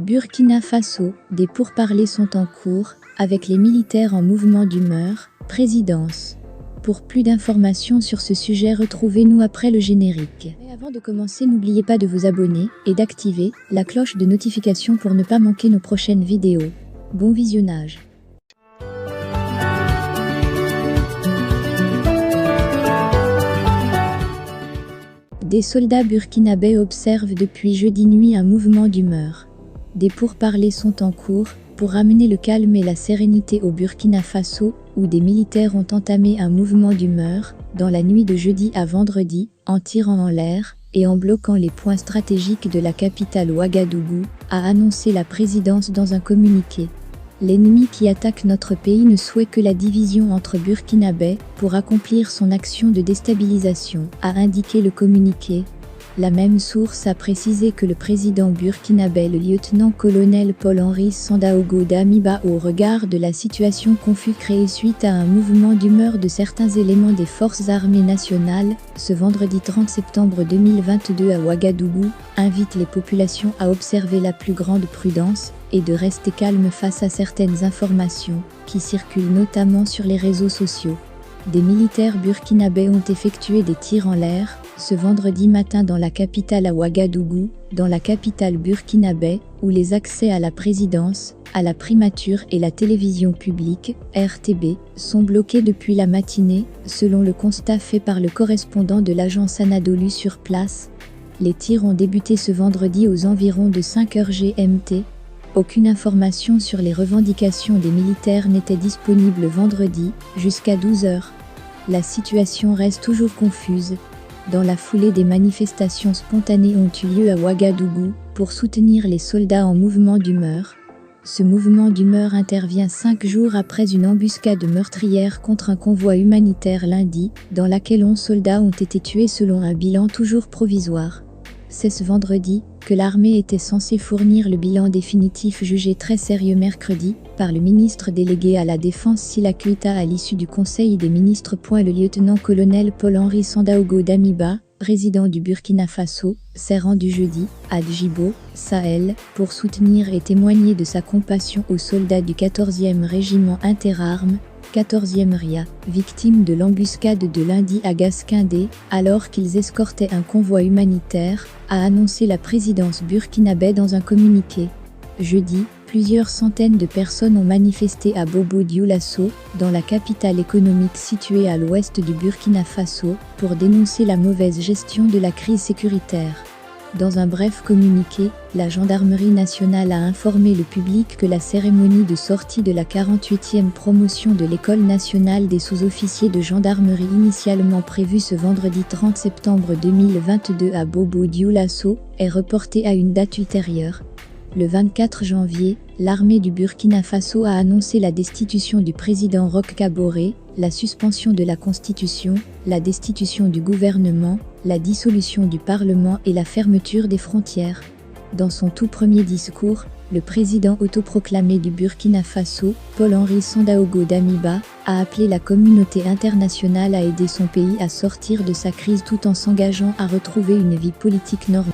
Burkina Faso, des pourparlers sont en cours, avec les militaires en mouvement d'humeur, présidence. Pour plus d'informations sur ce sujet, retrouvez-nous après le générique. Mais avant de commencer, n'oubliez pas de vous abonner et d'activer la cloche de notification pour ne pas manquer nos prochaines vidéos. Bon visionnage. Des soldats burkinabés observent depuis jeudi nuit un mouvement d'humeur. Des pourparlers sont en cours pour ramener le calme et la sérénité au Burkina Faso, où des militaires ont entamé un mouvement d'humeur dans la nuit de jeudi à vendredi, en tirant en l'air et en bloquant les points stratégiques de la capitale Ouagadougou, a annoncé la présidence dans un communiqué. L'ennemi qui attaque notre pays ne souhaite que la division entre Burkinabés pour accomplir son action de déstabilisation, a indiqué le communiqué. La même source a précisé que le président burkinabé, le lieutenant-colonel Paul-Henri Sandaogo Damiba, au regard de la situation confuse créée suite à un mouvement d'humeur de certains éléments des forces armées nationales, ce vendredi 30 septembre 2022 à Ouagadougou, invite les populations à observer la plus grande prudence et de rester calme face à certaines informations qui circulent notamment sur les réseaux sociaux. Des militaires burkinabés ont effectué des tirs en l'air ce vendredi matin dans la capitale à Ouagadougou, dans la capitale burkinabé, où les accès à la présidence, à la primature et la télévision publique, RTB, sont bloqués depuis la matinée, selon le constat fait par le correspondant de l'agence Anadolu sur place. Les tirs ont débuté ce vendredi aux environs de 5h GMT. Aucune information sur les revendications des militaires n'était disponible vendredi, jusqu'à 12h. La situation reste toujours confuse. Dans la foulée, des manifestations spontanées ont eu lieu à Ouagadougou pour soutenir les soldats en mouvement d'humeur. Ce mouvement d'humeur intervient 5 jours après une embuscade meurtrière contre un convoi humanitaire lundi, dans laquelle 11 soldats ont été tués selon un bilan toujours provisoire. C'est ce vendredi que l'armée était censée fournir le bilan définitif jugé très sérieux mercredi par le ministre délégué à la Défense Sila Keita à l'issue du Conseil des ministres. Le lieutenant-colonel Paul-Henri Sandaogo Damiba, président du Burkina Faso, s'est rendu jeudi à Djibo, Sahel, pour soutenir et témoigner de sa compassion aux soldats du 14e régiment interarmes, 14e RIA, victimes de l'embuscade de lundi à Gaskindé, alors qu'ils escortaient un convoi humanitaire, a annoncé la présidence burkinabé dans un communiqué. Jeudi, plusieurs centaines de personnes ont manifesté à Bobo-Dioulasso, dans la capitale économique située à l'ouest du Burkina Faso, pour dénoncer la mauvaise gestion de la crise sécuritaire. Dans un bref communiqué, la gendarmerie nationale a informé le public que la cérémonie de sortie de la 48e promotion de l'École nationale des sous-officiers de gendarmerie initialement prévue ce vendredi 30 septembre 2022 à Bobo-Dioulasso est reportée à une date ultérieure. Le 24 janvier, l'armée du Burkina Faso a annoncé la destitution du président Roch Kaboré, la suspension de la Constitution, la destitution du gouvernement, la dissolution du Parlement et la fermeture des frontières. Dans son tout premier discours, le président autoproclamé du Burkina Faso, Paul-Henri Sandaogo Damiba, a appelé la communauté internationale à aider son pays à sortir de sa crise tout en s'engageant à retrouver une vie politique normale.